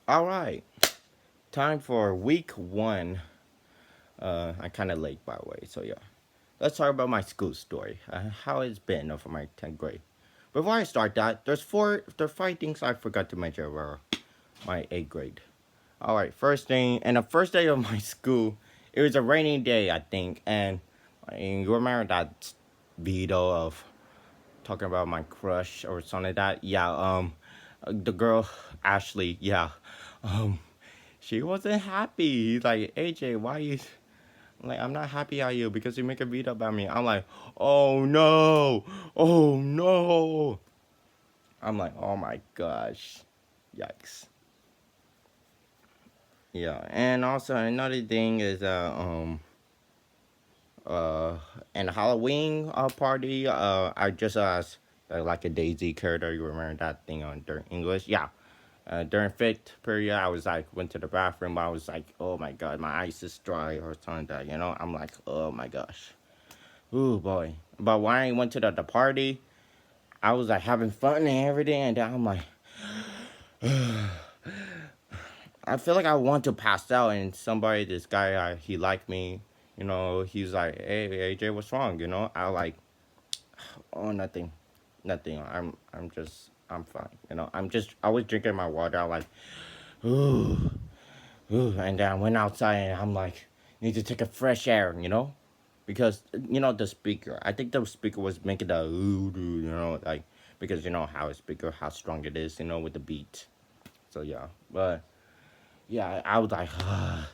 All right, time for week one. I'm kind of late, by the way, so yeah. Let's talk about my school story. How it's been over my 10th grade. Before I start that, there's five things I forgot to mention about my 8th grade. All right, first thing, and the first day of my school, it was a rainy day, I think, and you remember that video of talking about my crush or something like that? Yeah, the girl Ashley, yeah, um, she wasn't happy. He's like, AJ, why you? Like, I'm not happy at you because you make a video about me. I'm like, oh no, oh no. I'm like, oh my gosh, yikes. Yeah, and also another thing is uh in Halloween party I just asked like a Daisy character. You remember that thing on during English? Yeah. During fifth period, I was like went to the bathroom. I was like, oh my god, my eyes is dry or something like that. You know, I'm like, oh my gosh, ooh boy. But when I went to the party, I was like having fun and everything, and then I'm like, I feel like I want to pass out, and somebody, this guy, he liked me. You know, he's like, hey AJ, what's wrong? You know, I like, oh nothing, nothing. I'm fine. You know, I was drinking my water. I'm like, ooh. Ooh, and then I went outside and I'm like, need to take a fresh air, you know? Because, you know, the speaker, I think the speaker was making the ooh, you know, like, because you know how a speaker, how strong it is, you know, with the beat. So, yeah. But, yeah, I was like, uh,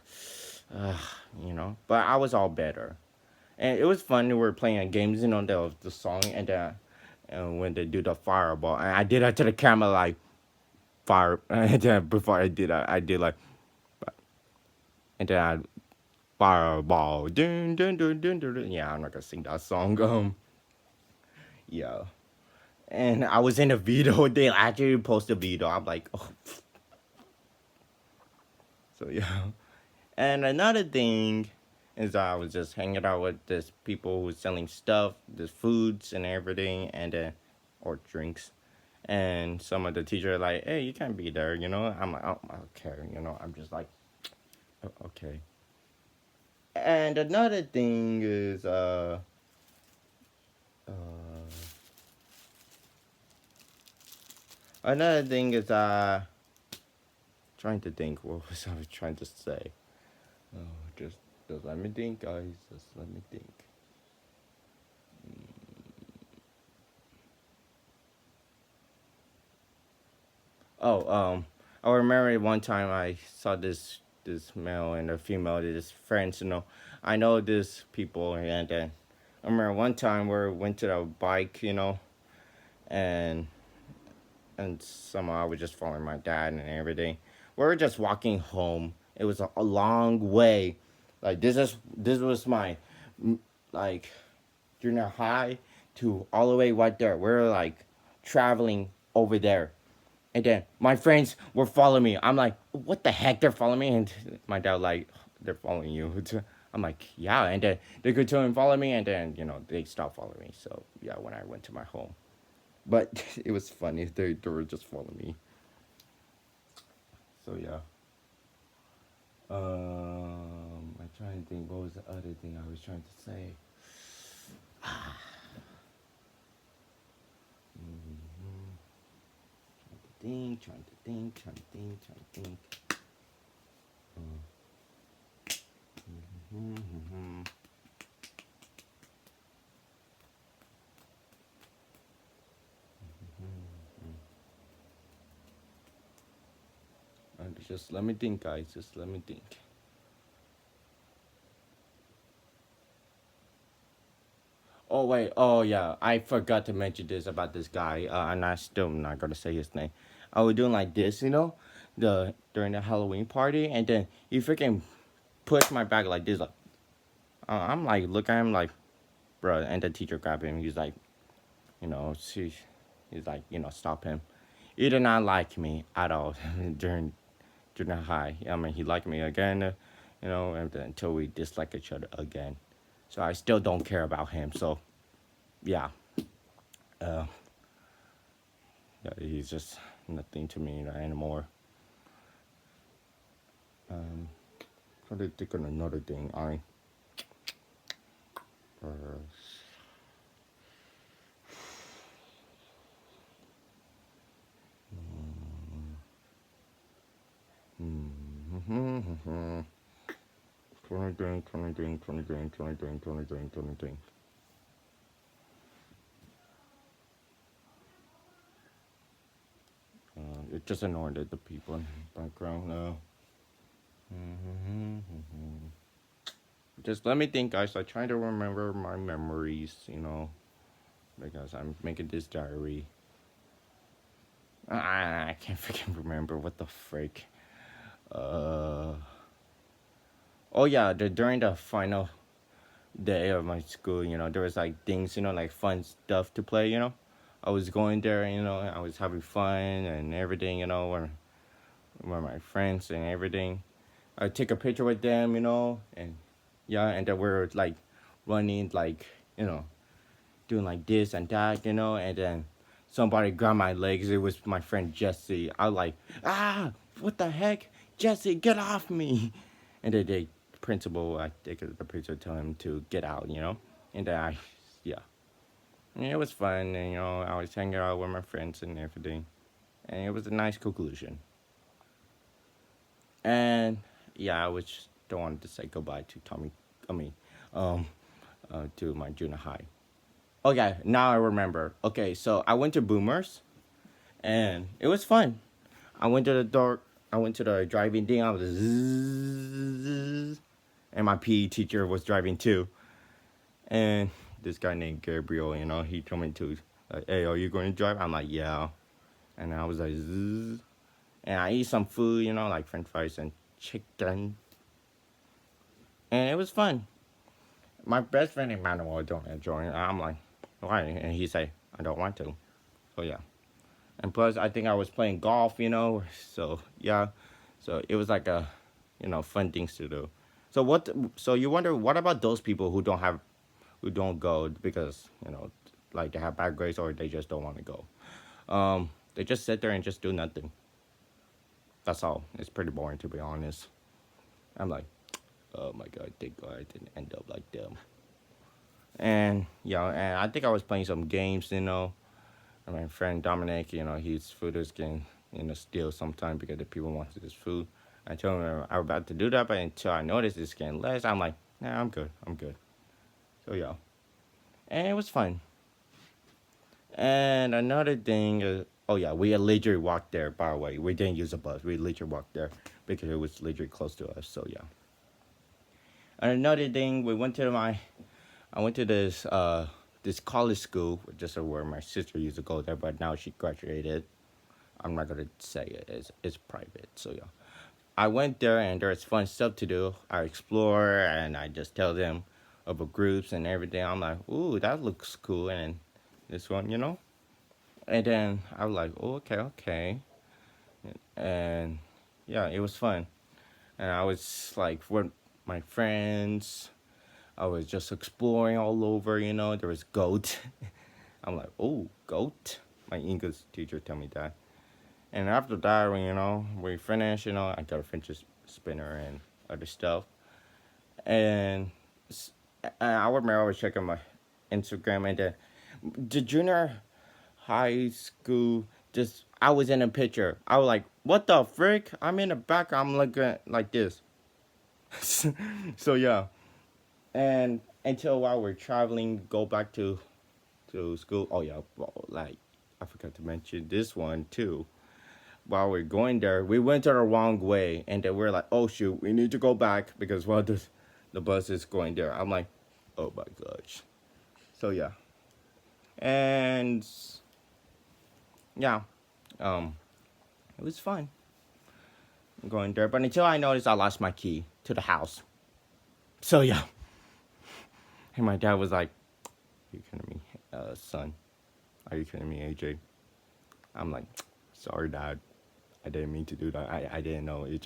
you know? But I was all better. And it was fun. We were playing games, you know, the song, and when they do the fireball. And I did that to the camera, like, fire. And then before I did that, I did, like, and then I Fireball. Dun, dun, dun, dun, dun, dun. Yeah, I'm not gonna sing that song. Yeah. And I was in a video. They actually posted a video. I'm like, oh. So yeah. And another thing is I was just hanging out with this people who's selling stuff, this foods and everything, and or drinks. And some of the teachers are like, hey, you can't be there, you know. I'm like, oh, okay, you know. I'm just like, okay. And another thing is uh another thing is trying to think what was I trying to say. Oh, just let me think, guys. Just let me think. Oh, I remember one time I saw this male and a female, this friends. You know, I know these people, and then I remember one time we went to the bike. You know, and somehow I was just following my dad and everything. We were just walking home. It was a long way. Like this was my like junior high to all the way right there. We're like traveling over there. And then my friends were following me. I'm like, what the heck? They're following me. And my dad like, they're following you. I'm like, yeah. And then they continue to follow me. And then, you know, they stopped following me. So yeah, when I went to my home. But it was funny. They were just following me. So yeah. I'm trying to think. What was the other thing I was trying to say? Mm-hmm. Trying to think. Mm-hmm. Just let me think, guys. Just let me think. Oh wait. Oh yeah. I forgot to mention this about this guy. And I still not gonna say his name. I was doing like this, you know, the during the Halloween party, and then he freaking pushed my back like this. Like I'm like, look at him like, bro. And the teacher grabbed him. He's like, you know, he's like, you know, stop him. He did not like me at all during junior high. I mean, he liked me again, you know, and until we dislike each other again. So I still don't care about him. So yeah, uh, yeah, he's just nothing to me anymore. trying to think of another thing. Uh, trying to think. It just annoyed the people in the background now. Just let me think, guys. I try to remember my memories, because I'm making this diary. I can't freaking remember what the frick. Uh, oh yeah, during the final day of my school, there was like things, like fun stuff to play. I was going there, I was having fun and everything, with my friends and everything. I take a picture with them, and yeah, and then we're like running, like, doing like this and that, and then somebody grabbed my legs. It was my friend Jesse. I was like, what the heck? Jesse, get off me. And then the principal, I think the principal told him to get out, and then yeah. And it was fun, and, I was hanging out with my friends and everything. And it was a nice conclusion. And yeah, I was don't want to say goodbye to Tommy, I mean, um, to my junior high. Okay, now I remember. Okay, so I went to Boomers, and it was fun. I went to the door. I went to the driving thing. I was zzz, and my PE teacher was driving too. And this guy named Gabriel, he told me to, hey, are you going to drive? I'm like, yeah. And I was like, zzz. And I eat some food, like French fries and chicken, and it was fun. My best friend Emmanuel don't enjoy it. I'm like, why? And he say, I don't want to. So yeah. And plus, I think I was playing golf, So yeah, so it was like a, fun things to do. So what? So you wonder what about those people who don't go because like they have bad grades or they just don't want to go. They just sit there and just do nothing. That's all. It's pretty boring to be honest. I'm like, oh my god, thank God I didn't end up like them. And and I think I was playing some games, And my friend Dominic, his food is getting, steal sometimes because the people want his food. I told him I was about to do that, but until I noticed it's getting less, I'm like, nah, I'm good. I'm good. So yeah. And it was fun. And another thing is, oh yeah, we had literally walked there, by the way. We didn't use a bus. We literally walked there because it was literally close to us. So yeah. And another thing, I went to this college school, just where my sister used to go there, but now she graduated. I'm not gonna say it. It's private, so yeah. I went there and there's fun stuff to do. I explore and I just tell them about groups and everything. I'm like, ooh, that looks cool, and this one, And then I was like, oh, okay, okay, and yeah, it was fun. And I was like with my friends. I was just exploring all over, There was goat. I'm like, oh, goat. My English teacher told me that. And after that, we finished, I got a fidget spinner and other stuff. And I remember I was checking my Instagram, and the junior high school, just, I was in a picture. I was like, what the frick? I'm in the back. I'm looking like this. So, yeah. And until while we're traveling, go back to school. Oh, yeah. Well, like, I forgot to mention this one, too. While we're going there, we went the wrong way, and then we're like, oh shoot, we need to go back because the bus is going there. I'm like, oh my gosh. So yeah, and yeah, um, it was fun going there. But until I noticed I lost my key to the house. So yeah, and my dad was like, "Are you kidding me, son? Are you kidding me, AJ?" I'm like, "Sorry, Dad. I didn't mean to do that. I didn't know. It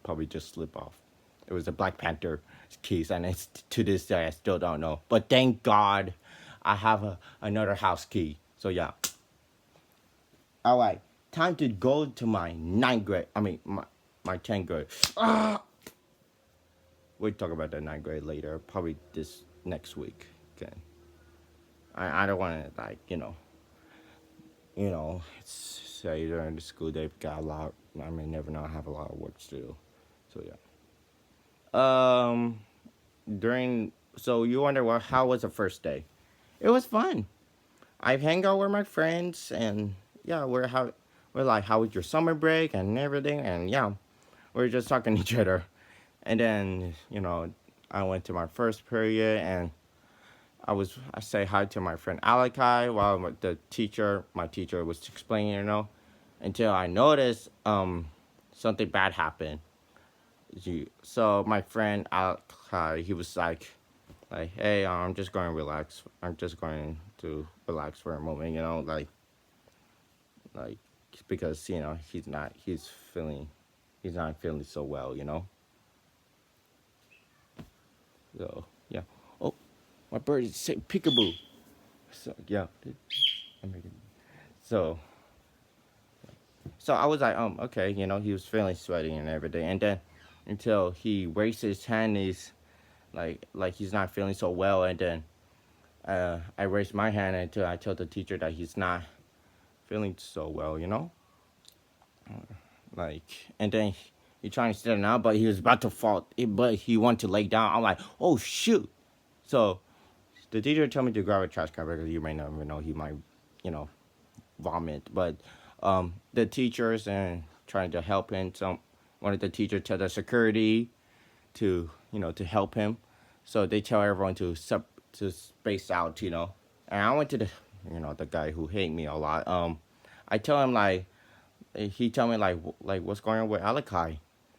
probably just slipped off. It was a Black Panther keys, and it's to this day I still don't know. But thank God, I have another house key. So yeah. All right, time to go to my ninth grade. I mean my 10th grade. Ah! we'll talk about the ninth grade later, probably this next week. Okay. I don't want to like say during the school day got a lot. I may never know I have a lot of work to do. So yeah. Um, during so you wonder how was the first day? It was fun. I hang out with my friends and yeah, we're like how was your summer break and everything and yeah, we're just talking to each other. And then I went to my first period and I say hi to my friend Alakai while my teacher was explaining, until I noticed something bad happened. So my friend Alakai, he was like, hey, I'm just going to relax. I'm just going to relax for a moment, like because he's not feeling so well. So yeah. Oh, my bird is saying peekaboo. So yeah. So so I was like, okay, he was feeling sweaty and everything, and then until he raised his hand, he's like he's not feeling so well, and then I raised my hand until I told the teacher that he's not feeling so well. Like, and then he trying to stand up, but he was about to fall, but he wanted to lay down. I'm like, oh shoot! So the teacher told me to grab a trash can because you may never know he might, you know, vomit. But the teachers and trying to help him. Some one of the teachers tell the security to help him. So they tell everyone to space out. And I went to the guy who hate me a lot. I tell him he tell me like what's going on with Alakai.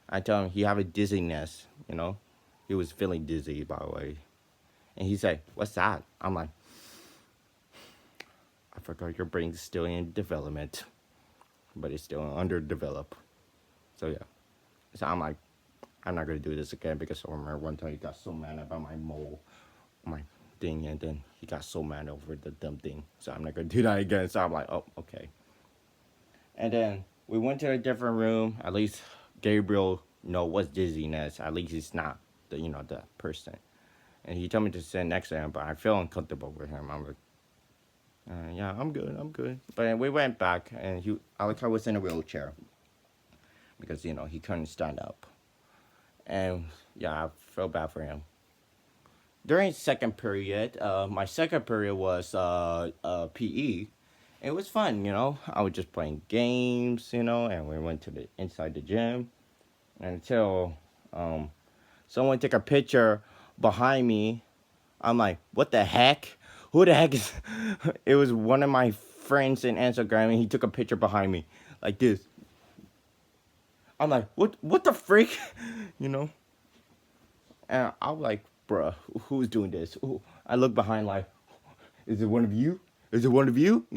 I tell him he have a dizziness. He was feeling dizzy by the way, and he said, "What's that?" I'm like, "I forgot your brain's still in development, but it's still underdeveloped." So yeah, so I'm like, I'm not gonna do this again because I remember one time he got so mad about my mole, my thing, and then he got so mad over the dumb thing. So I'm not gonna do that again. So I'm like, oh, okay. And then we went to a different room. At least Gabriel what's dizziness. At least he's not the person. And he told me to sit next to him, but I feel uncomfortable with him. I'm like, yeah, I'm good, I'm good. But then we went back, and Alakai was in a wheelchair because he couldn't stand up. And yeah, I felt bad for him. During second period, my second period was PE. It was fun. I was just playing games, and we went to the inside the gym until someone took a picture behind me. I'm like, what the heck? Who the heck is? It was one of my friends in Instagram, and he took a picture behind me like this. I'm like, what the freak, you know? And I'm like, bruh, who's doing this? Ooh. I look behind like, is it one of you? Is it one of you?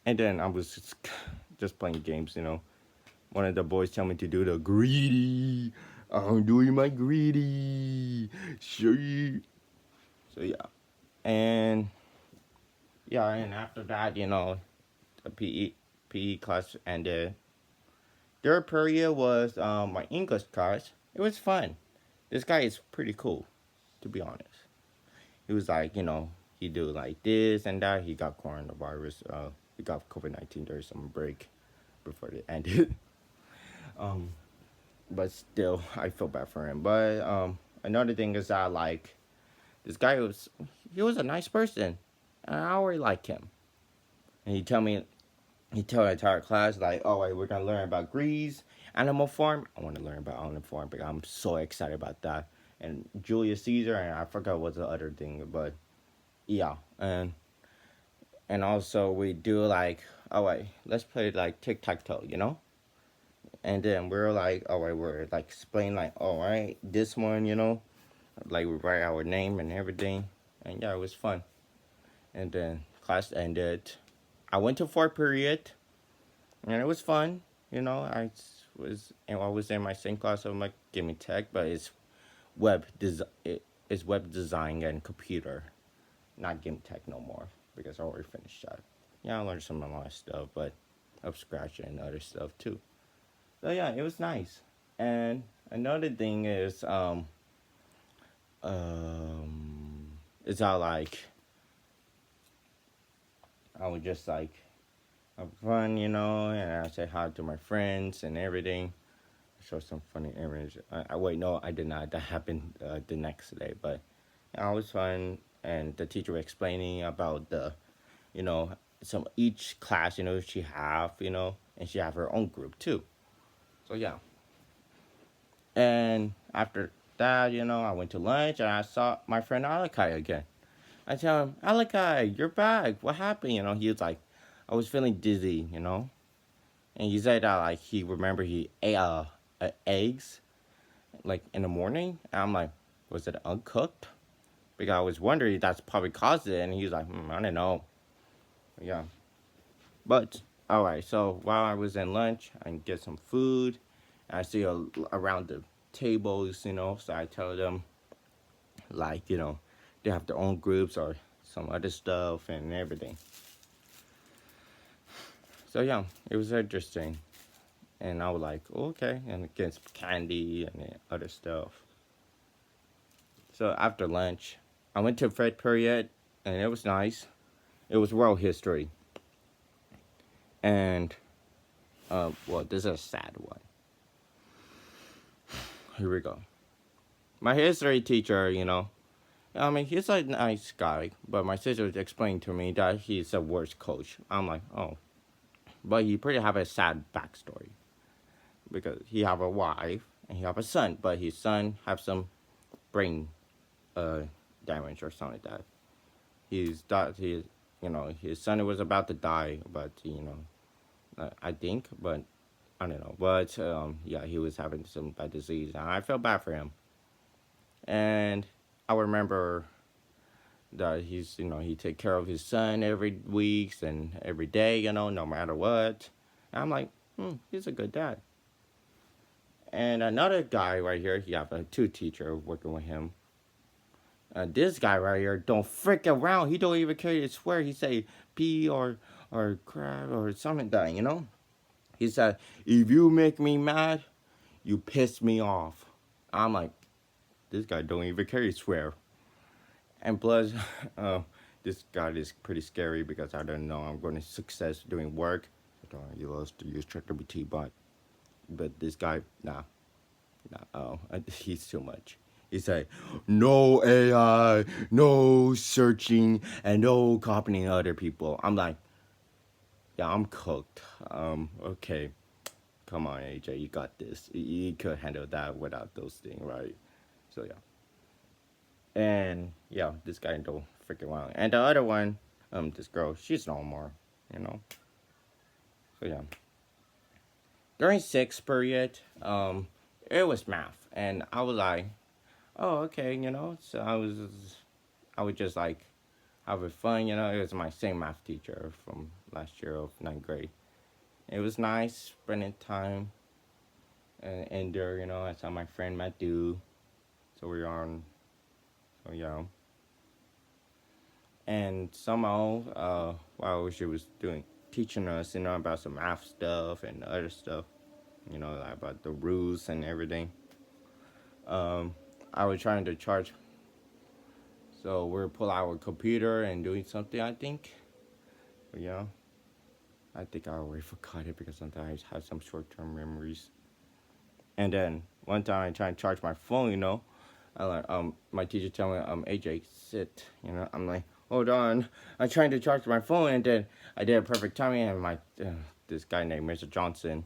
And then I was just playing games. One of the boys tell me to do the greedy. I'm doing my greedy. Sure. So yeah. And yeah, and after that, the PE class ended. Third period was my English class. It was fun. This guy is pretty cool, to be honest. He was like, he do like this and that. He got coronavirus. He got COVID-19 during some break before it ended. um, but still, I feel bad for him. But another thing is that this guy he was a nice person, and I already like him. And he tell the entire class like, oh, wait, we're gonna learn about Greece, animal farm. I want to learn about animal farm because I'm so excited about that. And Julius Caesar, and I forgot what's the other thing, but yeah, and also we do like, oh wait, let's play like tic tac toe. And then we're like, oh wait, we're like explain like, all right, this one, like we write our name and everything, and yeah, it was fun. And then class ended. I went to fourth period, and it was fun. I was in my same class of my gaming tech, but it's web design and computer, not game tech no more because I already finished that. Yeah, I learned some of my stuff, but of scratch and other stuff too. So yeah, it was nice. And Another thing is um it's all like I would just like have fun, and I say hi to my friends and everything. Show some funny image. Wait, no, I did not. That happened the next day, but it was fun. And the teacher was explaining about you know, some each class, she have, and she have her own group too. So yeah. And after that, I went to lunch and I saw my friend Alakai again. I tell him, Alakai, you're back. What happened? He was like, I was feeling dizzy, and he said that like he remember he ate eggs like in the morning. And I'm like, was it uncooked? Because I was wondering that's probably caused it. And he's like, I don't know. Yeah. But all right. So while I was in lunch, I get some food. I see around the tables, So I tell them like they have their own groups or some other stuff and everything. So yeah, it was interesting. And I was like, okay, and get some candy and other stuff. So after lunch, I went to Fred period, and it was nice. It was world history, and well, this is a sad one. Here we go. My history teacher, I mean, he's a nice guy, but my sister explained to me that he's a worst coach. I'm like, oh, but he pretty have a sad backstory because he have a wife and he have a son, but his son have some brain uh damage or something like that. He's died. His son was about to die, but I think, but I don't know. But yeah, he was having some bad disease, and I felt bad for him. And I remember that he take care of his son every week and every day, no matter what. And I'm like, he's a good dad. And another guy right here, he have two teacher working with him. This guy right here don't freak around. He don't even care to swear. He say pee or crap or something like that. He said, if you make me mad, you piss me off. I'm like, this guy don't even care to swear. And plus, uh, this guy is pretty scary because I don't know I'm going to success doing work. You lost to use ChatGPT, but this guy, nah, oh, he's too much. He said, no AI, no searching, and no copying other people. I'm like, yeah, I'm cooked. Okay, come on, AJ, you got this. You could handle that without those things, right? So yeah, and yeah, this guy don't freaking around. And the other one, this girl, she's no more, you know. So yeah, during sixth period, it was math, and I was like, oh okay, So I was just like having fun, It was my same math teacher from last year of ninth grade. It was nice spending time in there, I saw my friend Matthew, so we were on, so yeah. And somehow, while she was doing teaching us, about some math stuff and other stuff, like about the rules and everything. Um, I was trying to charge, so we're pull out our computer and doing something. I think, but yeah, I think I already forgot it because sometimes I have some short-term memories. And then one time I tried to charge my phone, I like my teacher tell me AJ sit, I'm like hold on, I'm trying to charge my phone and then I did a perfect timing and my this guy named Mr. Johnson.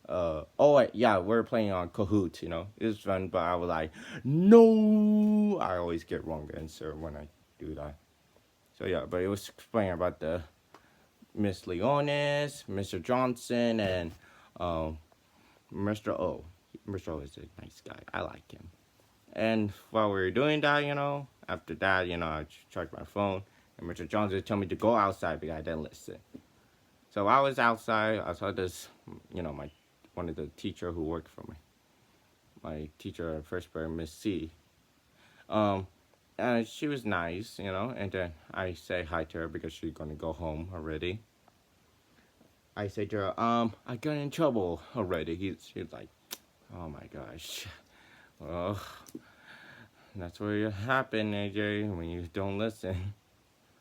Oh wait, yeah, we're playing on Kahoot, it was fun, but I was like no, I always get wrong answer when I do that. So yeah, but it was explaining about the Miss Leonis, Mr. Johnson, and um, Mr. O. Mr. O is a nice guy. I like him. And while we were doing that, after that, I charged my phone, and Mr. Johnson told me to go outside because I didn't listen. So I was outside. I saw this, my one of the teacher who worked for me, my teacher at first period, Miss C. Um, and she was nice, And then I say hi to her because she's gonna go home already. I say to her, I got in trouble already. She's like, Oh my gosh. Well, that's what happen, AJ, when you don't listen.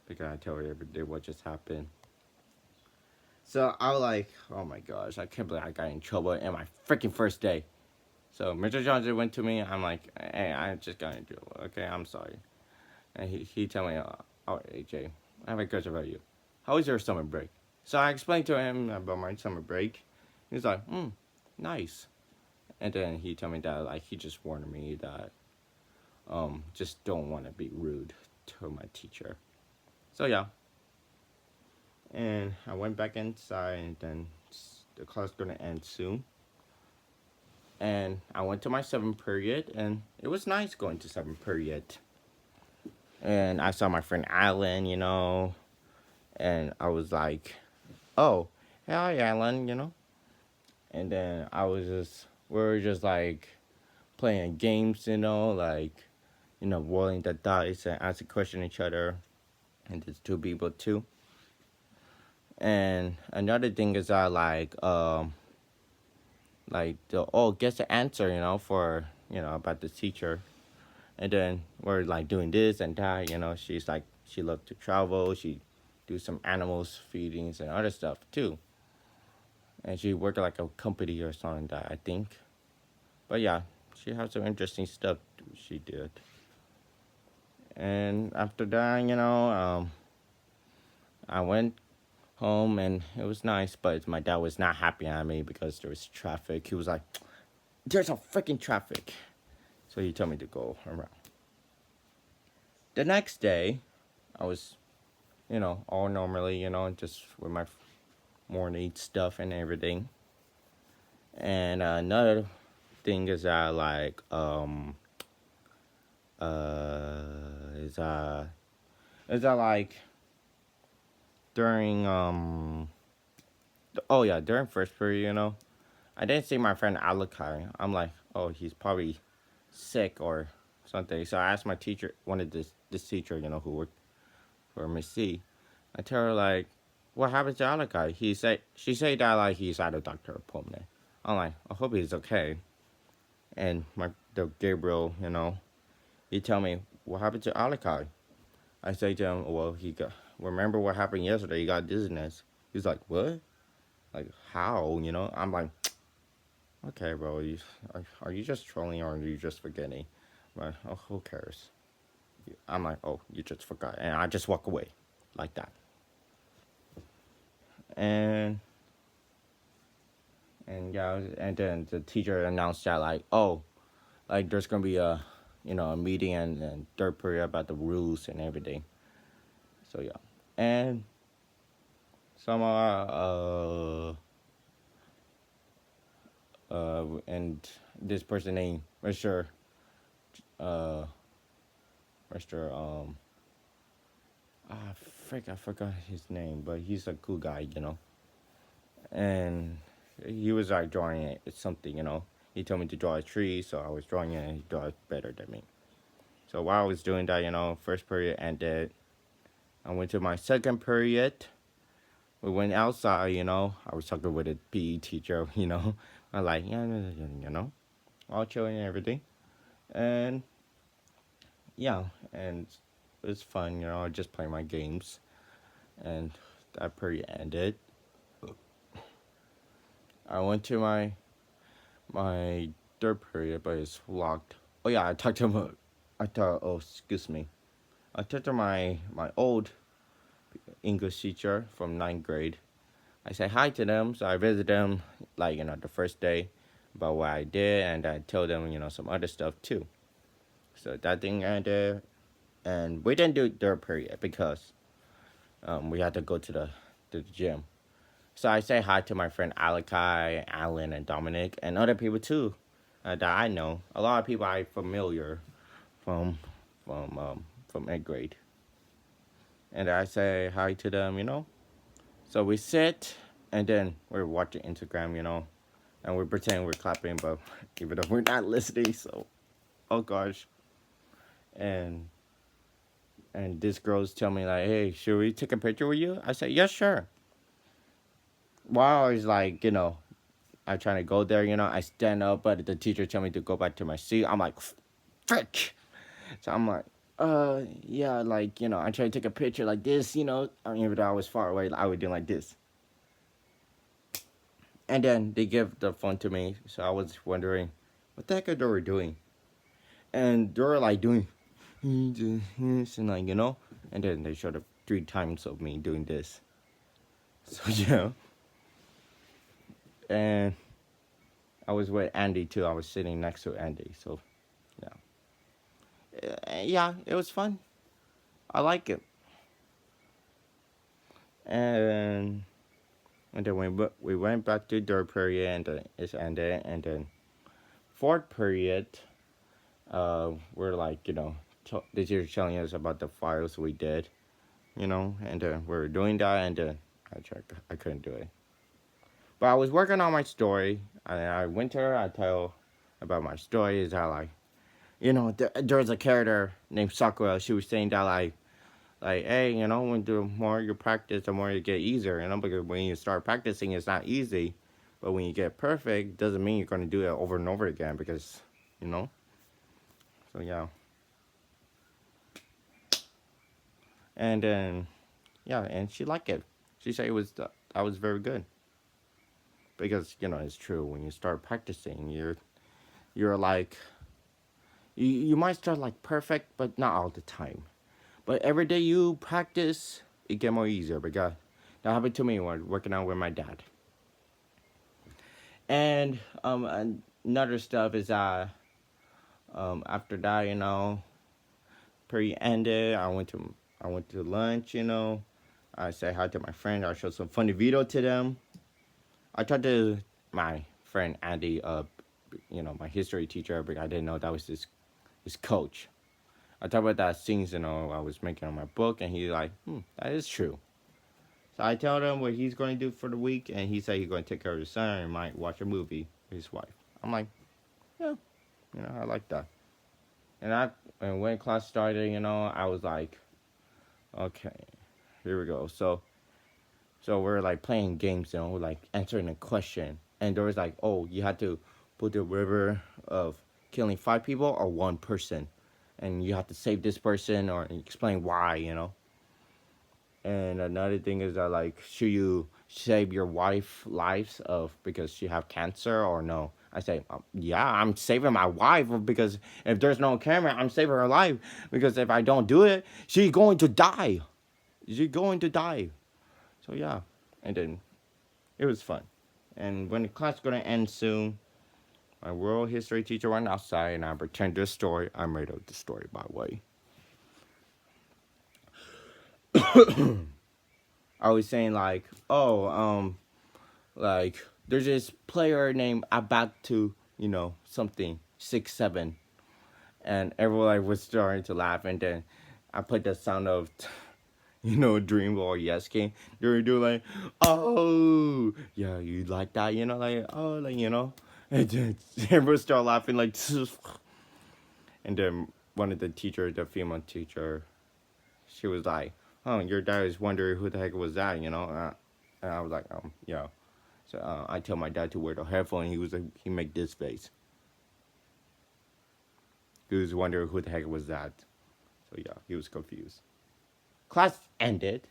Because I tell you every day what just happened. So I was like, oh my gosh, I can't believe I got in trouble in my freaking first day. So Mr. Johnson went to me. I'm like, hey, I just got in trouble. Okay, I'm sorry. And he told me, oh, AJ, I have a question about you. How was your summer break? So I explained to him about my summer break. He's like, nice. And then he told me that like he just warned me that just don't want to be rude to my teacher. So yeah, and I went back inside, and then the class gonna end soon. And I went to my seventh period, and it was nice going to seventh period. And I saw my friend Alan, and I was like, "Oh, hey, hi, Alan," And then we were just like playing games, like, rolling the dice and asking questions each other, and there's two people too. And another thing is I like the guess the answer, for about the teacher. And then we're like doing this and that, she's like she loved to travel, she do some animals feedings and other stuff too. And she worked at like a company or something that I think. But yeah, she has some interesting stuff she did. And after that, I went home and it was nice, but my dad was not happy at me because there was traffic. He was like, "There's a freaking traffic." So he told me to go around. The next day, I was, all normally, just with my morning stuff and everything. And another thing is that like is is that like during oh yeah, during first period, I didn't see my friend Alakai. I'm like, oh, he's probably sick or something. So I asked my teacher, one of this teacher, who worked for Miss C. I tell her like, what happened to Alakai? She said that like he's at a doctor appointment. I'm like, I hope he's okay. And the Gabriel, he tell me what happened to Alakai. I say to him, well, he got remember what happened yesterday. He got dizziness. He's like, what? Like how? I'm like, okay, bro. Are you just trolling or are you just forgetting? But oh, who cares? I'm like, oh, you just forgot, and I just walk away, like that. And yeah, and then the teacher announced that like, oh, like there's gonna be a meeting and third period about the rules and everything. So yeah, and some and this person named uh Mr. I forgot his name, but he's a cool guy, And he was like drawing something, He told me to draw a tree, so I was drawing it, and he drew it better than me. So while I was doing that, first period ended. I went to my second period. We went outside, I was talking with a PE teacher, I like, yeah, all chilling and everything. And yeah, and it was fun, I just play my games. And that period ended. I went to my third period, but it's locked. Oh yeah, I talked to him. Oh, excuse me. I talked to my old English teacher from ninth grade. I said hi to them, so I visited them like the first day about what I did, and I told them some other stuff too. So that thing ended, and we didn't do third period because we had to go to the gym. So I say hi to my friend Alakai, Alan, and Dominic, and other people too that I know. A lot of people I familiar from from eighth grade, and I say hi to them. So we sit, and then we're watching Instagram, and we're pretending we're clapping, but even though we're not listening, so oh gosh. And this girl's tell me like, hey, should we take a picture with you? I said, yes, sure. While I was like, I trying to go there, I stand up, but the teacher tell me to go back to my seat. I'm like, frick. So I'm like, yeah, like, I try to take a picture like this, even though I was far away, I would do like this. And then they give the phone to me, so I was wondering, what the heck are they doing? And they were like doing, and like, and then they showed up 3 times of me doing this. So yeah, and I was with Andy too. I was sitting next to Andy, so yeah, it was fun. I like it. And then we went back to third period, and then it's ended, and then fourth period, we're like, the teacher telling us about the files we did, and we were doing that, and then I couldn't do it. But I was working on my story, and I went to her, I tell about my story, is that like, there's a character named Sakura, she was saying that like, hey, when the more you practice, the more you get easier, because when you start practicing, it's not easy, but when you get perfect, doesn't mean you're going to do it over and over again, because, so yeah. And then, yeah, and she liked it. She said I was very good. Because, it's true, when you start practicing, you're like, you might start like perfect, but not all the time. But every day you practice, it get more easier, because that happened to me when working out with my dad. And another stuff is after that, period ended. I went to lunch. I said hi to my friend. I showed some funny video to them. I talked to my friend Andy, my history teacher, but I didn't know that was his coach. I talked about that things, I was making on my book, and he's like, that is true. So I told him what he's going to do for the week, and he said he's going to take care of his son and might watch a movie with his wife. I'm like, yeah, I like that. And when class started, I was like, okay, here we go. So we're like playing games, like answering a question, and there was like, oh, you had to put the river of killing 5 people or 1 person, and you have to save this person or explain why. And another thing is that, like, should you save your wife lives of because she have cancer or no? I say, yeah, I'm saving my wife because if there's no camera, I'm saving her life because if I don't do it, she's going to die. She's going to die. So yeah, and then it was fun. And when the class is gonna end soon, my world history teacher went outside and I pretended this story. I made up the story by the way. I was saying like, oh, like there's this player named Abatu, something 6'7", and everyone like was starting to laugh, and then I put the sound of, Dream or Yes King. They were doing like, oh, yeah, you like that, like oh, like and then everyone started laughing like, and then one of the teachers, the female teacher, she was like, oh, your dad is wondering who the heck was that, and I was like, yeah. So I tell my dad to wear the headphone. He make this face. He was wondering who the heck was that. So yeah, he was confused. Class ended,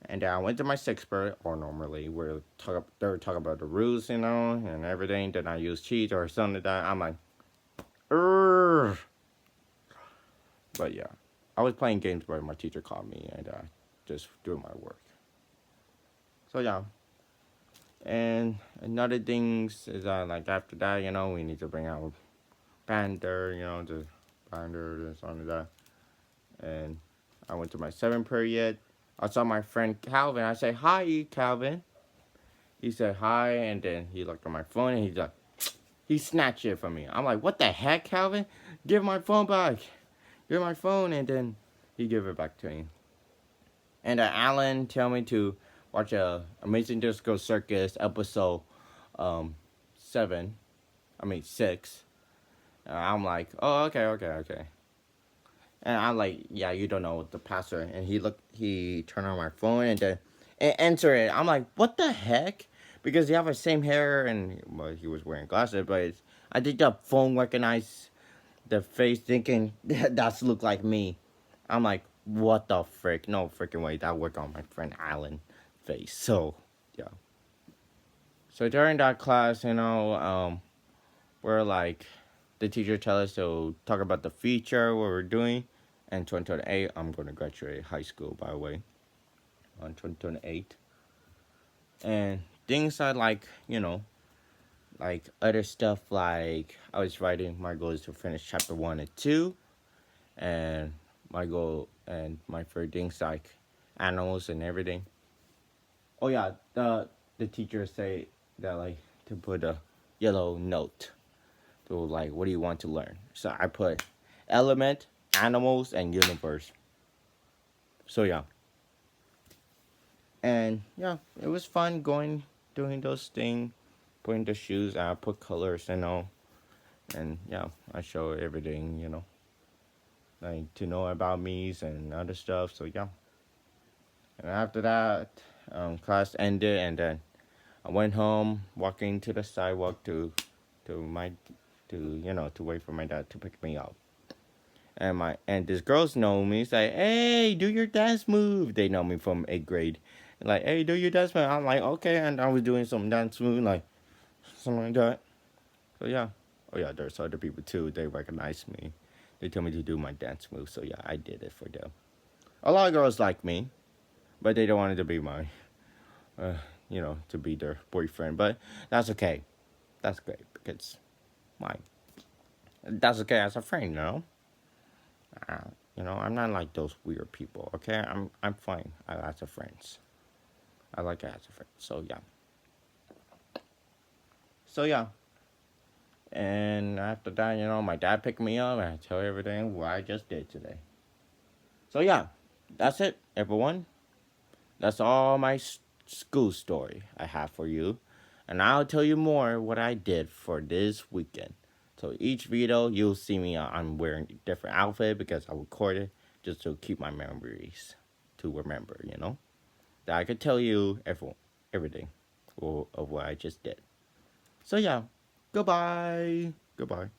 and I went to my 6th period, or normally they were talking about the rules, and everything. Then I use cheats or something like that. I'm like, Urgh. But yeah, I was playing games, but my teacher called me and just doing my work. So yeah. And another things is like after that, we need to bring out Panther, the Panther and something like that. And I went to my 7th period. I saw my friend Calvin. I said, hi, Calvin. He said hi, and then he looked at my phone, and he snatched it from me. I'm like, what the heck, Calvin? Give my phone back. Give my phone, and then he gave it back to me. And Alan told me to watch Amazing Disco Circus episode 7. 6. I'm like, oh, okay. And I'm like, yeah, you don't know the password. And he turned on my phone and then answered it. I'm like, what the heck? because they have the same hair and well, he was wearing glasses, but I think the phone recognized the face, thinking that's look like me. I'm like, what the frick? No freaking way. That worked on my friend Alan face. So yeah. So during that class, we're like, the teacher tell us to talk about the future, what we're doing. And 2028, I'm gonna graduate high school, by the way, on 2028. And things are like, like other stuff, like I was writing, my goal is to finish chapter 1 and 2. And my goal and my favorite things like animals and everything. Oh yeah, the teacher say that like to put a yellow note to like what do you want to learn. So I put element, animals, and universe. So yeah, and yeah, it was fun going doing those things, putting the shoes. I put colors and all, and yeah, I show everything. Like to know about me and other stuff. So yeah, and after that, class ended, and then I went home, walking to the sidewalk to my to wait for my dad to pick me up. And these girls know me. It's like, hey, do your dance move. They know me from 8th grade. Like, hey, do your dance move. I'm like, okay, and I was doing some dance move, like something like that. So yeah, oh yeah, there's other people too. They recognize me. They tell me to do my dance move. So yeah, I did it for them. A lot of girls like me, but they don't want it to be my, uh, to be their boyfriend. But that's okay. That's great because my that's okay as a friend, Uh, I'm not like those weird people. Okay, I'm fine as a friends. I like it as a friend. So yeah. And after that, my dad picked me up and I tell everything what I just did today. So yeah, that's it, everyone. That's all my school story I have for you. And I'll tell you more what I did for this weekend. So each video you'll see me I'm wearing a different outfit because I recorded just to keep my memories to remember. That I could tell you everything of what I just did. So yeah, goodbye. Goodbye.